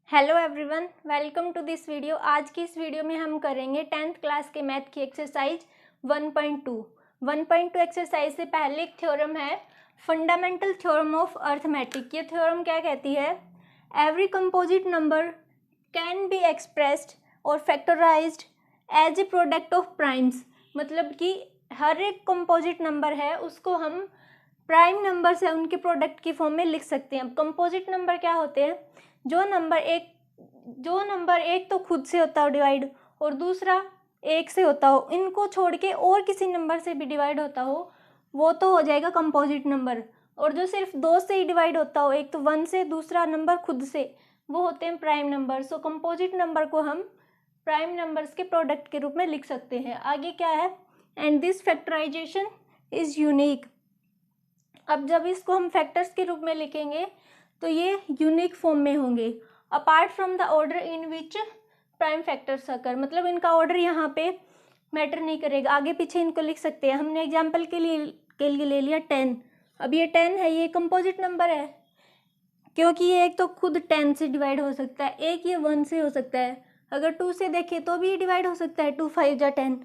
Hello everyone, welcome to this video. आज की इस वीडियो में हम करेंगे 10th क्लास के मैथ की एक्सरसाइज 1.2। 1.2 एक्सरसाइज से पहले एक थ्योरम है, फंडामेंटल थ्योरम ऑफ अर्थमेटिक। ये थ्योरम क्या कहती है? Every composite number can be expressed और factorised as a product of primes. मतलब कि हर एक कंपोजिट नंबर है उसको हम प्राइम नंबर से उनके प्रोडक्ट की फॉर्म में लिख सकते हैं। अब कंपोजिट नंबर क्या होते हैं? जो नंबर एक तो खुद से होता हो डिवाइड और दूसरा एक से होता हो, इनको छोड़ के और किसी नंबर से भी डिवाइड होता हो, वो तो हो जाएगा कंपोजिट नंबर। और जो सिर्फ दो से ही डिवाइड होता हो, एक तो 1 से, दूसरा नंबर खुद से, वो होते हैं प्राइम नंबर। सो कंपोजिट नंबर को हम प्राइम नंबर्स के प्रोडक्ट के रूप में लिख सकते हैं। आगे क्या है? And this factorization is unique. अब जब इसको हम फैक्टर्स के रूप में लिखेंगे तो ये यूनिक फॉर्म में होंगे, apart from the order in which prime factors occur. मतलब इनका ऑर्डर यहाँ पे मैटर नहीं करेगा, आगे पीछे इनको लिख सकते हैं। हमने एग्जाम्पल के लिए ले लिया 10। अब ये 10 है, ये कंपोजिट नंबर है क्योंकि ये एक तो खुद 10 से डिवाइड हो सकता है, एक ये 1 से हो सकता है। अगर 2 से देखें तो भी डिवाइड हो सकता है, 2 5 जा 10।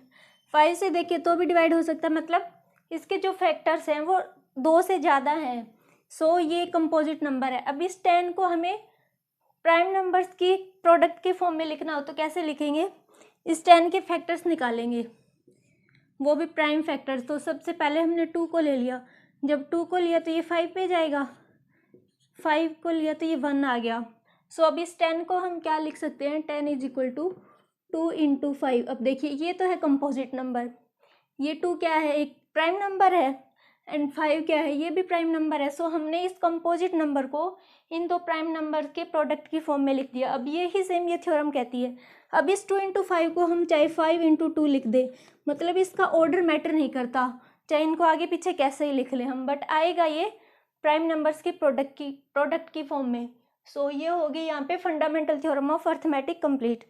5 से देखें तो भी डिवाइड हो सकता है। मतलब इसके जो फैक्टर्स हैं वो 2 से ज़्यादा हैं। सो ये कंपोजिट नंबर है। अब इस 10 को हमें प्राइम नंबर्स की प्रोडक्ट के फॉर्म में लिखना हो तो कैसे लिखेंगे? इस 10 के फैक्टर्स निकालेंगे, वो भी प्राइम फैक्टर्स। तो सबसे पहले हमने 2 को ले लिया, जब 2 को लिया तो ये 5 पे जाएगा, 5 को लिया तो ये 1 आ गया। सो अब इस 10 को हम क्या लिख सकते हैं? 10 इज इक्वल टू 2 इंटू 5। अब देखिए ये तो है कंपोजिट नंबर, ये 2 क्या है? एक प्राइम नंबर है, एंड 5 क्या है? ये भी प्राइम नंबर है। सो हमने इस कंपोजिट नंबर को इन दो प्राइम नंबर के प्रोडक्ट की फॉर्म में लिख दिया। अब ये ही सेम ये थ्योरम कहती है। अब इस 2 इंटू 5 को हम चाहे 5 इंटू 2 लिख दे, मतलब इसका ऑर्डर मैटर नहीं करता, चाहे इनको आगे पीछे कैसे ही लिख लें हम, बट आएगा ये प्राइम नंबर्स के प्रोडक्ट की फॉर्म में। सो ये होगी यहाँ पे fundamental theorem of arithmetic complete.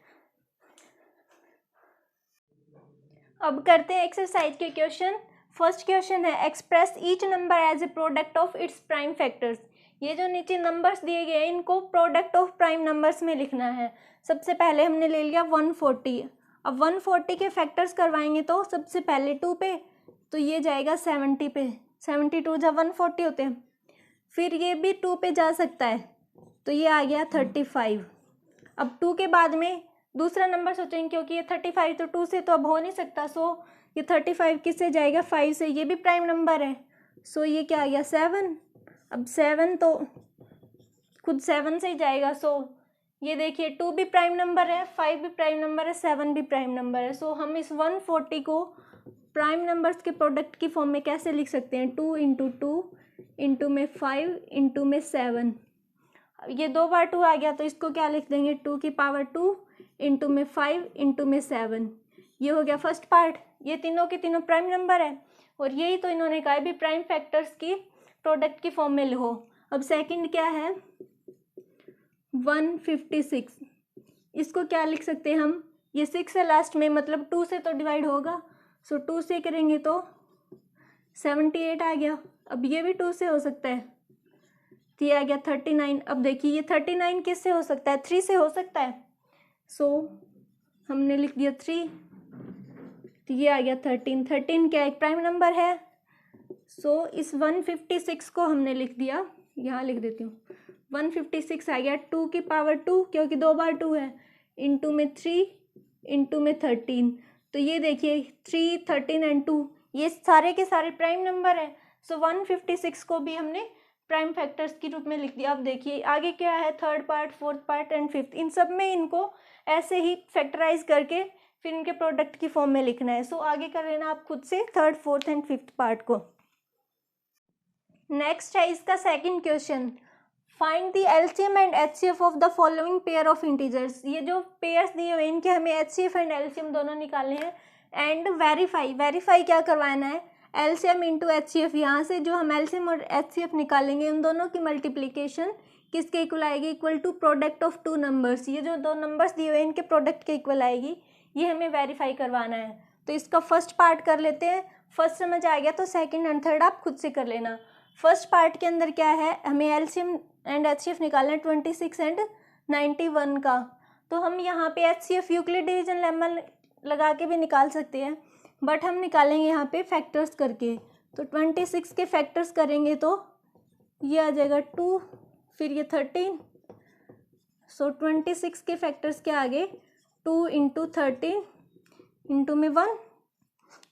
अब करते हैं एक्सरसाइज के क्वेश्चन। फर्स्ट क्वेश्चन है, express each number as a product of its prime factors. ये जो नीचे नंबर्स दिए गए हैं इनको प्रोडक्ट ऑफ प्राइम नंबर्स में लिखना है। सबसे पहले हमने ले लिया 140। अब 140 के फैक्टर्स करवाएंगे तो सबसे पहले 2 पे, तो ये जाएगा 70 पे, 72 जब 140 होते हैं। फिर ये भी 2 पे जा सकता है, तो ये आ गया 35। अब 2 के बाद में दूसरा नंबर सोचेंगे, क्योंकि ये 35 तो 2 से तो अब हो नहीं सकता। सो ये 35 किससे जाएगा? 5 से। ये भी प्राइम नंबर है, सो ये क्या आ गया? 7। अब 7 तो खुद 7 से ही जाएगा। सो ये देखिए 2 भी प्राइम नंबर है, 5 भी प्राइम नंबर है, 7 भी प्राइम नंबर है। सो हम इस 140 को प्राइम नंबर्स के प्रोडक्ट की फॉर्म में कैसे लिख सकते हैं? 2 इंटू 2 इंटू में 5 इंटू में 7। ये 2 बार 2 आ गया तो इसको क्या लिख देंगे? 2 की पावर 2 इंटू में 5 इंटू में 7। ये हो गया फर्स्ट पार्ट। ये तीनों के तीनों प्राइम नंबर है और यही तो इन्होंने कहा भी प्राइम फैक्टर्स की प्रोडक्ट की फॉर्म में लिखो। अब सेकंड क्या है? 156। इसको क्या लिख सकते हैं हम? ये 6 है लास्ट में, मतलब 2 से तो डिवाइड होगा। सो 2 से करेंगे तो 78 आ गया। अब ये भी 2 से हो सकता है, तो ये आ गया 39। अब देखिए ये 39 किससे हो सकता है? 3 से हो सकता है। सो हमने लिख दिया 3, तो ये आ गया 13। 13 क्या एक प्राइम नंबर है। सो इस 156 को हमने लिख दिया, यहाँ लिख देती हूँ, 156 आ गया 2 की पावर 2, क्योंकि 2 बार 2 है, इंटू में 3 इंटू में 13। तो ये देखिए 3, 13 एंड 2 ये सारे के सारे प्राइम नंबर है। सो 156 को भी हमने प्राइम फैक्टर्स के रूप में लिख दिया। अब देखिए आगे क्या है? Third part, fourth part and fifth. इन सब में इनको ऐसे ही फैक्टराइज करके फिर इनके प्रोडक्ट की फॉर्म में लिखना है। सो आगे कर लेना आप खुद से third, fourth and fifth part को। नेक्स्ट है इसका second question, find the LCM and HCF of the following pair of integers. ये जो पेयर्स दिए हुए इनके हमें एचसीएफ एंड एलसीएम दोनों निकालने हैं। एंड वेरीफाई क्या करवाना है? LCM into HCF. यहाँ से जो हम एलसीएम और एचसीएफ निकालेंगे उन दोनों की मल्टीप्लीकेशन किसके इक्वल आएगी? Equal to product of 2 numbers. ये जो 2 नंबर्स दिए हुए इनके प्रोडक्ट के इक्वल आएगी, ये हमें वेरीफाई करवाना है। तो इसका फर्स्ट पार्ट कर लेते हैं। फर्स्ट समझ आ गया तो सेकंड एंड थर्ड आप खुद से कर लेना। फर्स्ट पार्ट के अंदर क्या है? हमें एलसीएम एंड एचसीएफ निकालना है 26 एंड 91 का, तो हम यहाँ पे HCF यूक्लिड डिवीजन लेमा लगा के भी निकाल सकते हैं, बट हम निकालेंगे यहाँ पे फैक्टर्स करके। तो 26 के फैक्टर्स करेंगे तो ये आ जाएगा 2, फिर ये 13। सो 26 के फैक्टर्स के आगे 2 इंटू 13 इंटू में 1।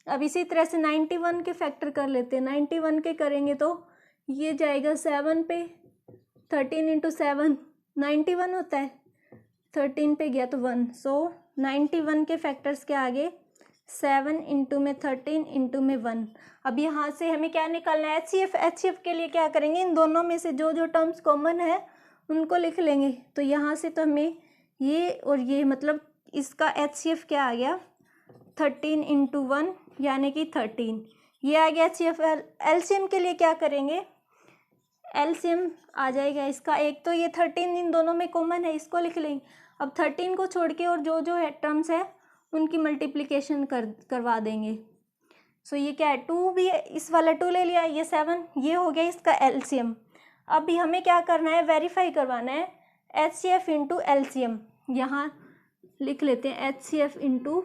अब इसी तरह से 91 के फैक्टर कर लेते हैं। 91 के करेंगे तो ये जाएगा 7 पे, 13 इंटू 7 91 होता है, 13 पे गया तो 1। सो 91 के फैक्टर्स के आगे 7 इंटू में 13 इंटू में 1। अब यहाँ से हमें क्या निकालना है, HCF के लिए क्या करेंगे, इन दोनों में से जो जो टर्म्स कॉमन है उनको लिख लेंगे। तो यहाँ से तो हमें ये और ये मतलब इसका HCF क्या आ गया 13 इंटू 1 यानी कि 13, ये आ गया HCF। LCM के लिए क्या करेंगे, LCM आ जाएगा इसका, एक तो ये 13 इन दोनों में कॉमन है, इसको लिख लेंगे। अब 13 को छोड़ के और जो जो है टर्म्स है उनकी मल्टीप्लिकेशन करवा देंगे। सो ये क्या है 2 भी है, इस वाला 2 ले लिया, ये 7, ये हो गया इसका LCM। अभी हमें क्या करना है, वेरीफाई करवाना है HCF इंटू LCM। यहाँ लिख लेते हैं HCF इंटू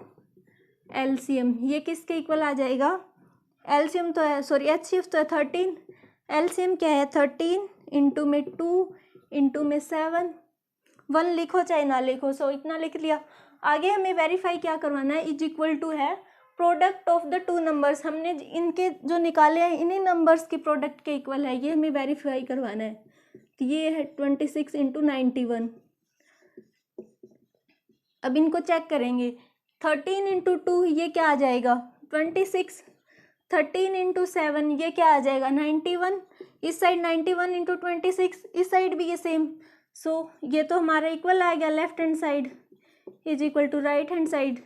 LCM, ये किसके इक्वल आ जाएगा, LCM तो है, सॉरी HCF तो है 13, LCM क्या है 13 इंटू में 2 इंटू में 7, 1 लिखो चाहे ना लिखो। सो इतना लिख लिया। आगे हमें वेरीफाई क्या करवाना है, इज इक्वल टू है product of the two numbers, हमने इनके जो निकाले हैं इन्हीं नंबर्स के प्रोडक्ट के इक्वल है, ये हमें वेरीफाई करवाना है। तो ये है 26 इंटू 91। अब इनको चेक करेंगे, 13 इंटू 2 ये क्या आ जाएगा 26, 13 इंटू 7 ये क्या आ जाएगा 91, इस साइड 91 इंटू 26, इस साइड भी ये सेम। सो ये तो हमारा इक्वल आ गया, left hand side is equal to right hand side.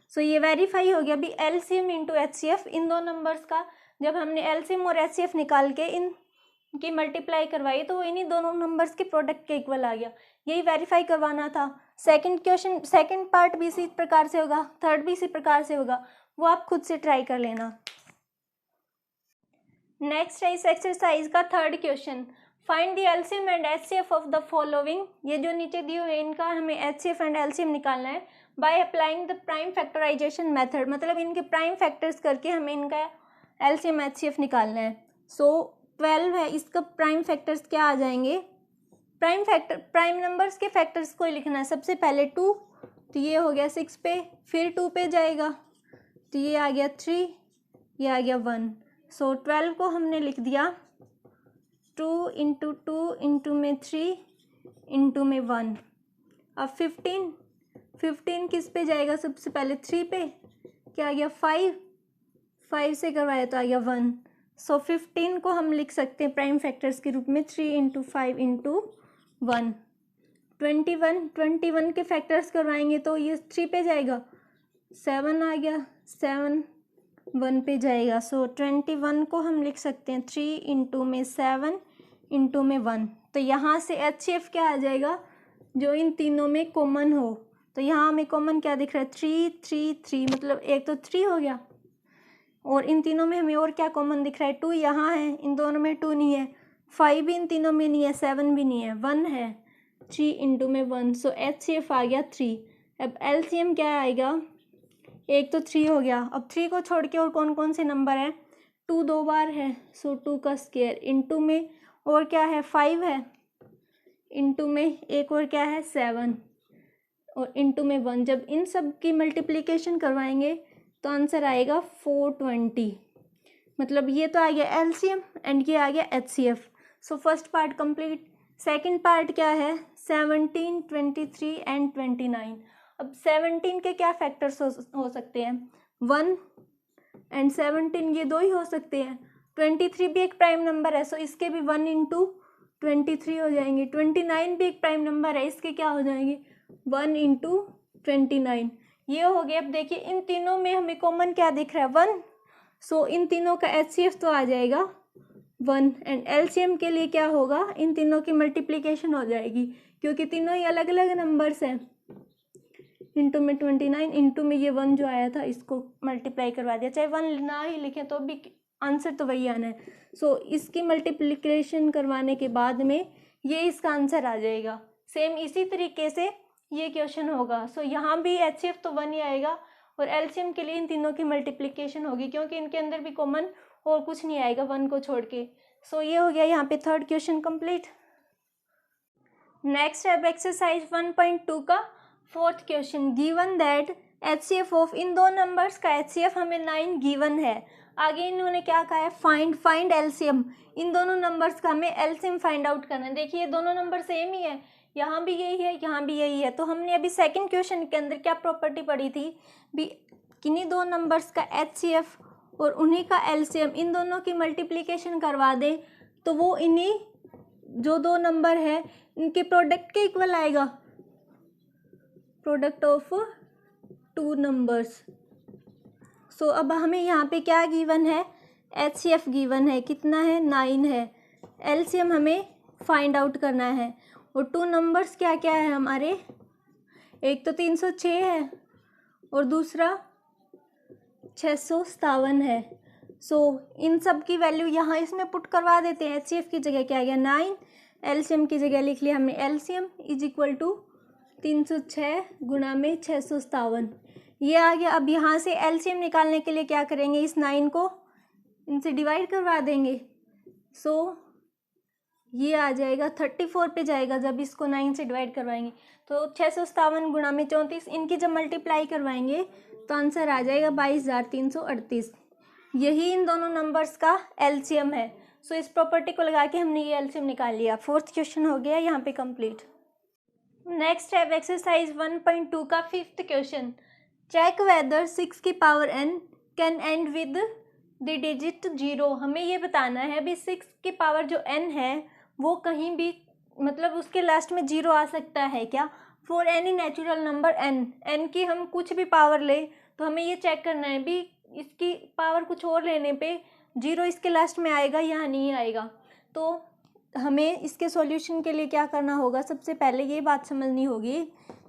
So ये वेरीफाई हो गया। अभी LCM इंटू HCF, इन दो नंबर्स का जब हमने LCM और HCF निकाल के इनकी मल्टीप्लाई करवाई तो वो इन्हीं दोनों नंबर्स के प्रोडक्ट के इक्वल आ गया, यही वेरीफाई करवाना था। सेकंड क्वेश्चन, सेकंड पार्ट भी इसी प्रकार से होगा, थर्ड भी इसी प्रकार से होगा, वो आप खुद से ट्राई कर लेना। नेक्स्ट है इस एक्सरसाइज का third question, find the LCM and HCF of the following. ये जो नीचे दिए हुए इनका हमें HCF एंड LCM निकालना है by applying the prime factorization method, मतलब इनके प्राइम फैक्टर्स करके हमें इनका LCM HCF निकालना है। सो 12 है, इसका प्राइम फैक्टर्स क्या आ जाएंगे, प्राइम नंबर्स के फैक्टर्स को लिखना है। सबसे पहले 2, तो ये हो गया 6 पे, फिर 2 पे जाएगा तो ये आ गया 3, ये आ गया 1। सो 12 को हमने लिख दिया 2 इंटू 2 इंटू में 3 इंटू में 1। अब 15 किस पे जाएगा, सबसे पहले 3 पे, क्या आ गया 5 से करवाया तो आ गया 1। सो 15 को हम लिख सकते हैं प्राइम फैक्टर्स के रूप में 3 इंटू 5 इंटू 1। 21 के फैक्टर्स करवाएंगे तो ये 3 पे जाएगा, 7 आ गया, 7 1 पे जाएगा। सो 21 को हम लिख सकते हैं 3 इंटू में 7 इंटू में 1। तो यहाँ से HCF क्या आ जाएगा, जो इन तीनों में कॉमन हो। तो यहाँ हमें कॉमन क्या दिख रहा है 3 3 3, मतलब एक तो 3 हो गया, और इन तीनों में हमें और क्या कॉमन दिख रहा है 2 यहाँ है, इन दोनों में 2 नहीं है, 5 भी इन तीनों में नहीं है, 7 भी नहीं है, 1 है, 3 इंटू में 1। सो HCF आ गया 3। अब LCM क्या आएगा, एक तो 3 हो गया, अब 3 को छोड़ के और कौन कौन से नंबर है, 2 2 बार है, सो 2 का स्क्वायर इंटू में और क्या है 5 है, इंटू में एक और क्या है 7 और इंटू में 1। जब इन सब की मल्टीप्लिकेशन करवाएंगे तो आंसर आएगा 420, मतलब ये तो आ गया LCM एंड ये आ गया HCF। So first part complete. Second part क्या है 17 23 एंड 29। अब 17 के क्या फैक्टर्स हो सकते हैं, 1 एंड 17 ये दो ही हो सकते हैं। 23 भी एक प्राइम नंबर है, सो इसके भी 1 इंटू 23 हो जाएंगे। 29 भी एक प्राइम नंबर है, इसके क्या हो जाएंगे 1 इंटू 29, ये हो गया। अब देखिए इन तीनों में हमें कॉमन क्या दिख रहा है 1, सो इन तीनों का HCF तो आ जाएगा 1 एंड LCM के लिए क्या होगा, इन तीनों की मल्टीप्लिकेशन हो जाएगी क्योंकि तीनों ही अलग अलग नंबर्स हैं। इंटू में 29 इंटू में ये 1 जो आया था इसको मल्टीप्लाई करवा दिया, चाहे 1 ना ही लिखें तो भी आंसर तो वही आना है। सो इसकी मल्टीप्लिकेशन करवाने के बाद में ये इसका आंसर आ जाएगा सेम इसी तरीके से ये क्वेश्चन होगा। सो यहाँ भी HCF तो 1 ही आएगा और LCM के लिए इन तीनों की मल्टीप्लिकेशन होगी, क्योंकि इनके अंदर भी कॉमन और कुछ नहीं आएगा 1 को छोड़ के। सो ये हो गया यहाँ पे थर्ड क्वेश्चन कंप्लीट। नेक्स्ट है एक्सरसाइज 1.2 का fourth question. Given that HCF of, इन दो नंबर्स का HCF हमें 9 गिवन है। आगे इन्होंने क्या कहा है, फाइंड LCM। इन दोनों नंबर्स का हमें LCM फाइंड आउट करना है। देखिए दोनों नंबर सेम ही है, यहाँ भी यही है, यहाँ भी यही है। तो हमने अभी सेकंड क्वेश्चन के अंदर क्या प्रॉपर्टी पढ़ी थी भी, किन्हीं दो नंबर्स का HCF और उन्हीं का LCM, इन दोनों की मल्टीप्लिकेशन करवा दें तो वो इन्हीं जो दो नंबर है इनके प्रोडक्ट के इक्वल आएगा, प्रोडक्ट ऑफ टू नंबर्स। सो अब हमें यहाँ पे क्या गिवन है, HCF गिवन है, कितना है 9 है। LCM हमें फाइंड आउट करना है और टू नंबर्स क्या क्या है हमारे, एक तो 306 है और दूसरा 657 है। सो इन सब की वैल्यू यहाँ इसमें पुट करवा देते हैं। HCF की जगह क्या आ गया 9, LCM की जगह लिख लिया हमने LCM इज इक्वल टू 306 गुणा में 657, ये आ गया। अब यहाँ से LCM निकालने के लिए क्या करेंगे, इस 9 को इनसे डिवाइड करवा देंगे। सो ये आ जाएगा 34 पे जाएगा जब इसको 9 से डिवाइड करवाएंगे। तो 657 गुणा में 34, इनकी जब मल्टीप्लाई करवाएंगे तो आंसर आ जाएगा 22,338। यही इन दोनों नंबर्स का LCM है। सो इस प्रॉपर्टी को लगा के हमने ये LCM निकाल लिया। फोर्थ क्वेश्चन हो गया यहाँ पे कंप्लीट। नेक्स्ट है एक्सरसाइज 1.2 का फिफ्थ क्वेश्चन। चेक वेदर 6 की power n can and with the digit 0। हमें ये बताना है भी 6 की पावर जो n है वो कहीं भी, मतलब उसके लास्ट में 0 आ सकता है क्या। For any natural number n की हम कुछ भी पावर ले तो हमें ये चेक करना है भी इसकी पावर कुछ और लेने पे 0 इसके लास्ट में आएगा या नहीं आएगा। तो हमें इसके सॉल्यूशन के लिए क्या करना होगा, सबसे पहले ये बात समझनी होगी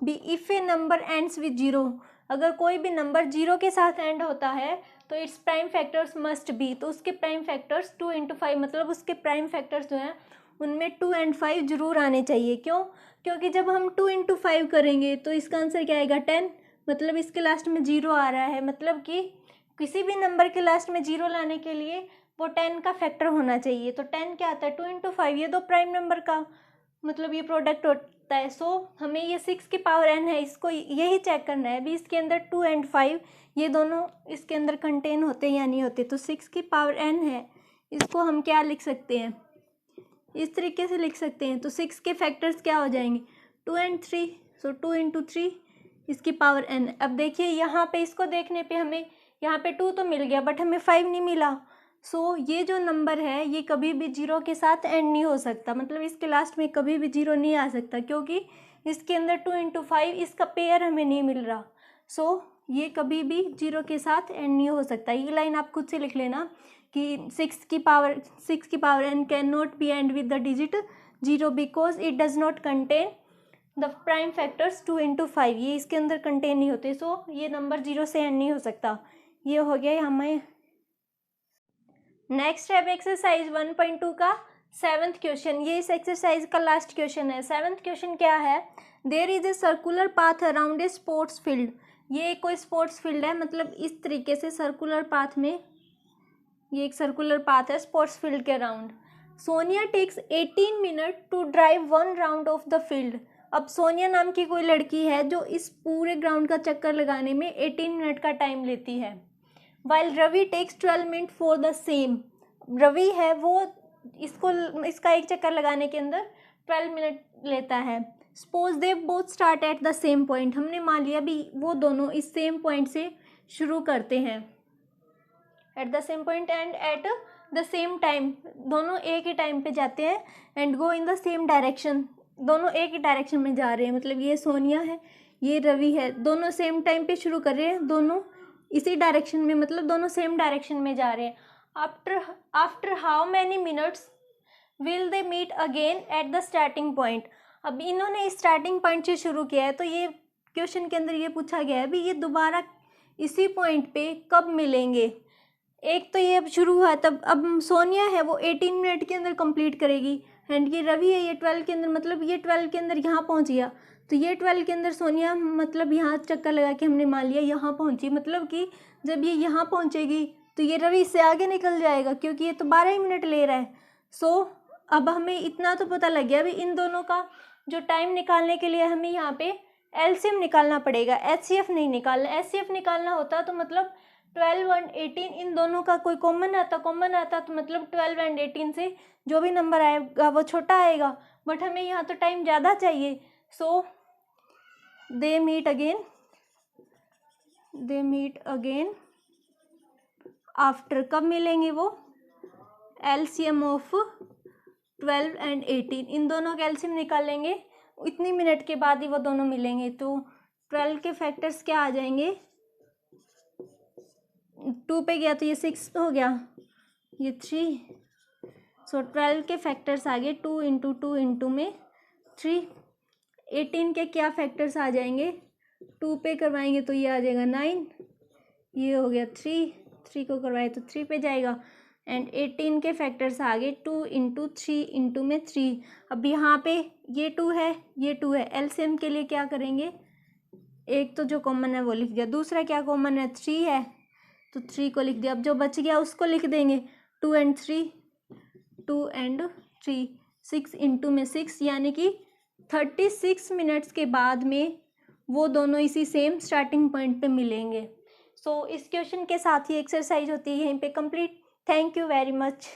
भी if A number ends with 0, अगर कोई भी नंबर 0 के साथ एंड होता है तो it's prime factors must be, तो उसके प्राइम फैक्टर्स 2 × 5, मतलब उसके प्राइम फैक्टर्स जो हैं उनमें 2 और 5 जरूर आने चाहिए। क्यों, क्योंकि जब हम 2 × 5 करेंगे तो इसका आंसर क्या आएगा 10, मतलब इसके लास्ट में 0 आ रहा है, मतलब कि किसी भी नंबर के लास्ट में 0 लाने के लिए वो 10 का फैक्टर होना चाहिए। तो 10 क्या आता है 2 × 5, ये दो प्राइम नंबर का मतलब ये प्रोडक्ट होता है। सो हमें ये 6 की पावर n है, इसको यही चेक करना है भी इसके अंदर 2 और 5 ये दोनों इसके अंदर कंटेन होते या नहीं होते। तो 6 की पावर n है, इसको हम क्या लिख सकते हैं, इस तरीके से लिख सकते हैं। तो 6 के फैक्टर्स क्या हो जाएंगे 2 और 3, सो 2 × 3 इसकी पावर n। अब देखिए यहाँ पे इसको देखने पे हमें यहाँ पे 2 तो मिल गया बट हमें 5 नहीं मिला। सो ये जो नंबर है ये कभी भी 0 के साथ एंड नहीं हो सकता, मतलब इसके लास्ट में कभी भी 0 नहीं आ सकता, क्योंकि इसके अंदर 2 × 5 इसका पेयर हमें नहीं मिल रहा। सो ये कभी भी 0 के साथ एंड नहीं हो सकता। ये लाइन आप खुद से लिख लेना कि 6 की power n can not be and with the digit 0 because it does not contain the prime factors 2 × 5, ये इसके अंदर कंटेन नहीं होते। सो ये नंबर 0 से एंड नहीं हो सकता। ये हो गया हमें। नेक्स्ट है एक्सरसाइज 1.2 का 7th क्वेश्चन। ये इस एक्सरसाइज का लास्ट क्वेश्चन है। 7th क्वेश्चन क्या है, there is a circular path around a sports field. ये कोई स्पोर्ट्स फील्ड है, मतलब इस तरीके से सर्कुलर पाथ में, ये एक सर्कुलर पाथ है स्पोर्ट्स फील्ड के around. Sonia takes 18 minute to drive 1 round of the field. अब सोनिया नाम की कोई लड़की है जो इस पूरे ग्राउंड का चक्कर लगाने में 18 मिनट का टाइम लेती है। While Ravi takes 12 minute for the same. Ravi है वो इसका एक चक्कर लगाने के अंदर 12 मिनट लेता है। Suppose they both start at the same point. हमने मान लिया भी वो दोनों इस सेम पॉइंट से शुरू करते हैं, at the same point and at the same time, दोनों एक ही टाइम पे जाते हैं। And go in the same direction, दोनों एक ही डायरेक्शन में जा रहे हैं, मतलब ये सोनिया है ये रवि है, दोनों सेम टाइम पे शुरू कर रहे हैं, दोनों इसी डायरेक्शन में, मतलब दोनों सेम डायरेक्शन में जा रहे हैं। After how many minutes will they meet again at the starting point. अब इन्होंने स्टार्टिंग पॉइंट से शुरू किया है, तो ये क्वेश्चन के अंदर ये पूछा गया है भी ये दोबारा इसी पॉइंट पे कब मिलेंगे। एक तो ये अब शुरू हुआ तब, अब सोनिया है वो 18 मिनट के अंदर कंप्लीट करेगी, एंड ये रवि है, ये 12 के अंदर, मतलब ये 12 के अंदर यहाँ पहुँच गया, तो ये 12 के अंदर सोनिया, मतलब यहाँ चक्कर लगा के हमने मान लिया यहाँ पहुँची, मतलब कि जब ये यहाँ पहुँचेगी तो ये रवि इससे आगे निकल जाएगा, क्योंकि ये तो 12 ही मिनट ले रहा है। सो अब हमें इतना तो पता लग गया, अभी इन दोनों का जो टाइम निकालने के लिए हमें यहाँ पे एलसीएम निकालना पड़ेगा, एचसीएफ नहीं निकालना। एचसीएफ निकालना होता तो मतलब 12 और 18 इन दोनों का कोई कॉमन आता तो मतलब 12 एंड 18 से जो भी नंबर आएगा वो छोटा आएगा, बट हमें यहाँ तो टाइम ज़्यादा चाहिए। सो दे मीट अगेन आफ्टर, कब मिलेंगे वो, एलसीएम ऑफ 12 एंड 18, इन दोनों का एलसीएम निकालेंगे, इतनी मिनट के बाद ही वो दोनों मिलेंगे। तो 12 के फैक्टर्स क्या आ जाएंगे, 2 पे गया तो ये 6 हो गया, ये 3, सो 12 के फैक्टर्स आ गए 2 इंटू 2 इंटू में 3। 18 के क्या फैक्टर्स आ जाएंगे, 2 पे करवाएंगे तो ये आ जाएगा 9, ये हो गया 3 को करवाए तो 3 पे जाएगा, एंड 18 के फैक्टर्स आ गए 2 इंटू 3 इंटू में 3। अब यहाँ पे ये 2 है, ये 2 है, एलसीएम के लिए क्या करेंगे, एक तो जो कॉमन है वो लिख दिया, दूसरा क्या कॉमन है, 3 है तो 3 को लिख दिया, अब जो बच गया उसको लिख देंगे, 2 एंड 3, 6 इंटू में 6, यानी कि 36 मिनट्स के बाद में वो दोनों इसी सेम स्टार्टिंग पॉइंट पे मिलेंगे। सो इस क्वेश्चन के साथ ही एक्सरसाइज होती है यहीं पे complete. Thank you very much.